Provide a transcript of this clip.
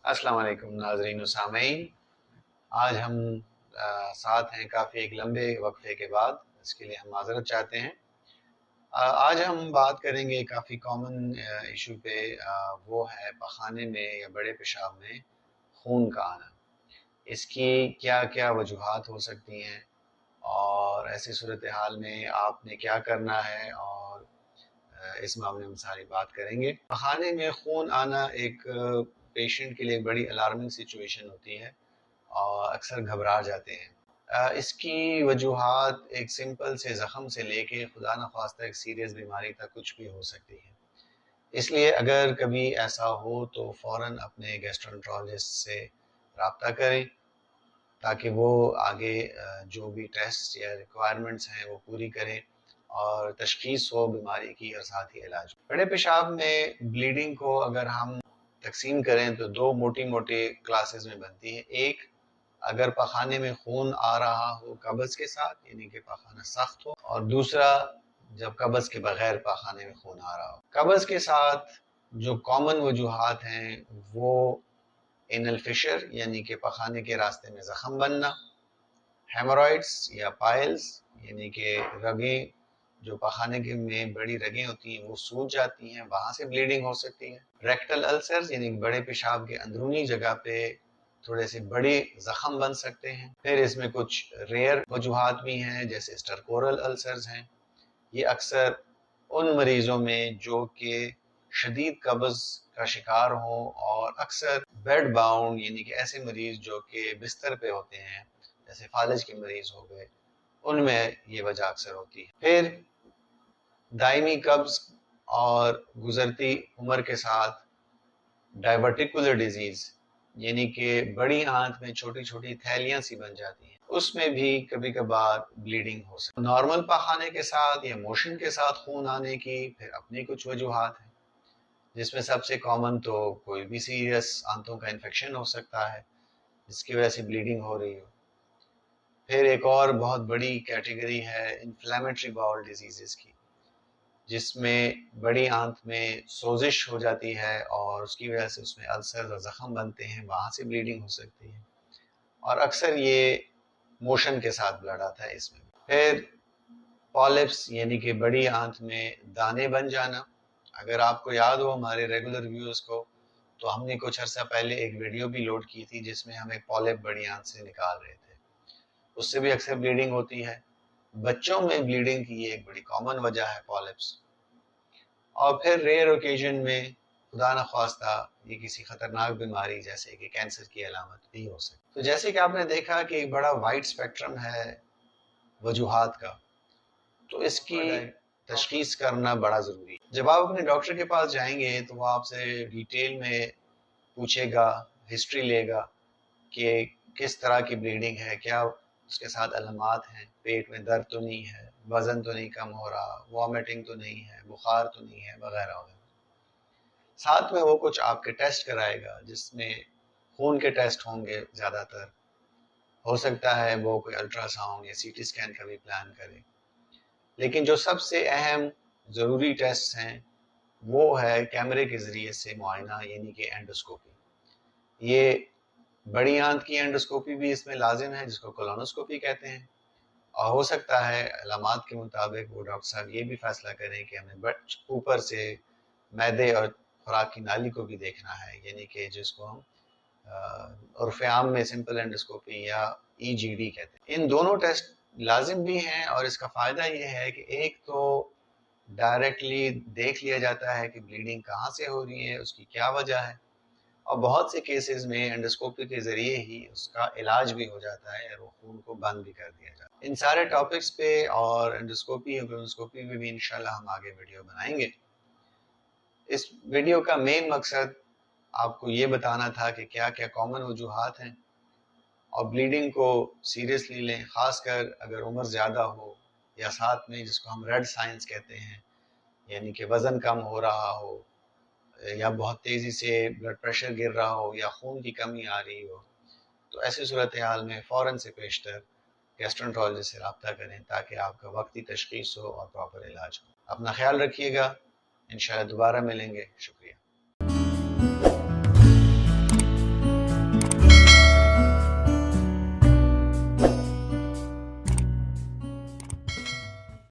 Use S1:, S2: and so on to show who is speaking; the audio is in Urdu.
S1: السلام علیکم ناظرین و سامعین، آج ہم ساتھ ہیں کافی ایک لمبے وقفے کے بعد، اس کے لیے ہم معذرت چاہتے ہیں۔ آج ہم بات کریں گے کافی کامن ایشو پہ، وہ ہے پخانے میں یا بڑے پیشاب میں خون کا آنا۔ اس کی کیا کیا وجوہات ہو سکتی ہیں اور ایسی صورتحال میں آپ نے کیا کرنا ہے، اور اس معاملے میں ساری بات کریں گے۔ پخانے میں خون آنا ایک پیشنٹ کے لیے بڑی الارمنگ سچویشن ہوتی ہے اور اکثر گھبرا جاتے ہیں۔ اس کی وجوہات ایک سمپل سے زخم سے لے کے خدا نخواستہ ایک سیریس بیماری تک کچھ بھی ہو سکتی ہے۔ اس لیے اگر کبھی ایسا ہو تو فوراً اپنے گیسٹرونٹرولوجسٹ سے رابطہ کریں تاکہ وہ آگے جو بھی ٹیسٹ یا ریکوائرمنٹس ہیں وہ پوری کریں اور تشخیص ہو بیماری کی اور ساتھ ہی علاج۔ بڑے پیشاب میں بلیڈنگ کو اگر ہم تقسیم کریں تو دو موٹی موٹی کلاسز میں بنتی ہے۔ ایک، اگر پخانے میں خون آ رہا ہو قبض کے ساتھ، یعنی کہ پخانہ سخت ہو، اور دوسرا جب قبض کے بغیر پخانے میں خون آ رہا ہو۔ قبض کے ساتھ جو کامن وجوہات ہیں وہ اینل فشر، یعنی کہ پخانے کے راستے میں زخم بننا، ہیمورائڈز یا پائلز یعنی کہ رگیں جو پخانے کے میں بڑی رگیں ہوتی ہیں وہ سوج جاتی ہیں، وہاں سے بلیڈنگ ہو سکتی ہے۔ ریکٹل السرز یعنی بڑے پیشاب کے اندرونی جگہ پہ تھوڑے سے بڑے زخم بن سکتے ہیں۔ پھر اس میں کچھ ریئر وجوہات بھی ہیں جیسے اسٹرکورل السرز ہیں۔ یہ اکثر ان مریضوں میں جو کہ شدید قبض کا شکار ہوں اور اکثر بیڈ باؤنڈ یعنی کہ ایسے مریض جو کہ بستر پہ ہوتے ہیں جیسے فالج کے مریض ہو گئے، ان میں یہ وجہ اکثر ہوتی ہے۔ پھر دائمی قبض اور گزرتی عمر کے ساتھ ڈائیورٹیکولر ڈیزیز یعنی کہ بڑی آنت میں چھوٹی چھوٹی تھیلیاں سی بن جاتی ہیں، اس میں بھی کبھی کبھار بلیڈنگ ہو سکتی ہے۔ نارمل پخانے کے ساتھ یا موشن کے ساتھ خون آنے کی پھر اپنی کچھ وجوہات ہیں، جس میں سب سے کامن تو کوئی بھی سیریس آنتوں کا انفیکشن ہو سکتا ہے جس کی وجہ سے بلیڈنگ ہو رہی ہو۔ پھر ایک اور بہت بڑی کیٹیگری ہے انفلیمیٹری باؤل ڈیزیزز کی، جس میں بڑی آنت میں سوزش ہو جاتی ہے اور اس کی وجہ سے اس میں السر اور زخم بنتے ہیں، وہاں سے بلیڈنگ ہو سکتی ہے، اور اکثر یہ موشن کے ساتھ بلڈ آتا ہے اس میں۔ پھر پالپس یعنی کہ بڑی آنت میں دانے بن جانا۔ اگر آپ کو یاد ہو ہمارے ریگولر ویوز کو، تو ہم نے کچھ عرصہ پہلے ایک ویڈیو بھی لوڈ کی تھی جس میں ہم ایک پالپ بڑی آنت سے نکال رہے تھے، اس سے بھی اکثر بلیڈنگ ہوتی ہے۔ بچوں میں بلیڈنگ کی یہ ایک بڑی کامن وجہ ہے پالپس۔ اور پھر ریئر اوکیجن میں خدا نخواستہ یہ کسی خطرناک بیماری جیسے کہ کینسر کی علامت بھی ہو سکتی ہے۔ تو جیسے کہ آپ نے دیکھا کہ ایک بڑا وائڈ اسپیکٹرم ہے وجوہات کا، تو اس کی تشخیص کرنا بڑا ضروری ہے۔ جب آپ اپنے ڈاکٹر کے پاس جائیں گے تو وہ آپ سے ڈیٹیل میں پوچھے گا، ہسٹری لے گا کہ کس طرح کی بلیڈنگ ہے، کیا اس کے ساتھ علامات ہیں، پیٹ میں درد تو نہیں ہے، وزن تو نہیں کم ہو رہا، وامیٹنگ تو نہیں ہے، بخار تو نہیں ہے، وغیرہ وغیرہ۔ ساتھ میں وہ کچھ آپ کے ٹیسٹ کرائے گا جس میں خون کے ٹیسٹ ہوں گے زیادہ تر، ہو سکتا ہے وہ کوئی الٹرا ساؤنڈ یا سی ٹی اسکین کا بھی پلان کرے۔ لیکن جو سب سے اہم ضروری ٹیسٹ ہیں وہ ہے کیمرے کے ذریعے سے معائنہ یعنی کہ اینڈوسکوپی۔ یہ بڑی آنت کی اینڈوسکوپی بھی اس میں لازم ہے جس کو کولونوسکوپی کہتے ہیں، اور ہو سکتا ہے علامات کے مطابق وہ ڈاکٹر صاحب یہ بھی فیصلہ کریں کہ ہمیں اوپر سے معدے اور خوراک کی نالی کو بھی دیکھنا ہے، یعنی کہ جس کو ہم عرف عام میں سمپل اینڈوسکوپی یا ای جی ڈی کہتے ہیں۔ ان دونوں ٹیسٹ لازم بھی ہیں، اور اس کا فائدہ یہ ہے کہ ایک تو ڈائریکٹلی دیکھ لیا جاتا ہے کہ بلیڈنگ کہاں سے ہو رہی ہے، اس کی کیا وجہ ہے، اور بہت سے کیسز میں اینڈوسکوپی کے ذریعے ہی اس کا علاج بھی ہو جاتا ہے اور وہ خون کو بند بھی کر دیا جاتا ہے۔ ان سارے ٹاپکس پہ اور اینڈوسکوپی اور کولونوسکوپی میں بھی انشاءاللہ ہم آگے ویڈیو بنائیں گے۔ اس ویڈیو کا مین مقصد آپ کو یہ بتانا تھا کہ کیا کیا کامن وجوہات ہیں، اور بلیڈنگ کو سیریسلی لیں، خاص کر اگر عمر زیادہ ہو یا ساتھ میں جس کو ہم ریڈ سائنس کہتے ہیں، یعنی کہ وزن کم ہو رہا ہو یا بہت تیزی سے بلڈ پریشر گر رہا ہو یا خون کی کمی آ رہی ہو، تو ایسی صورتحال میں فوراً سے پیشتر گیسٹرونٹرولوجسٹ سے رابطہ کریں تاکہ آپ کا وقتی تشخیص ہو اور پراپر علاج ہو۔ اپنا خیال رکھیے گا، انشاءاللہ دوبارہ ملیں گے۔ شکریہ۔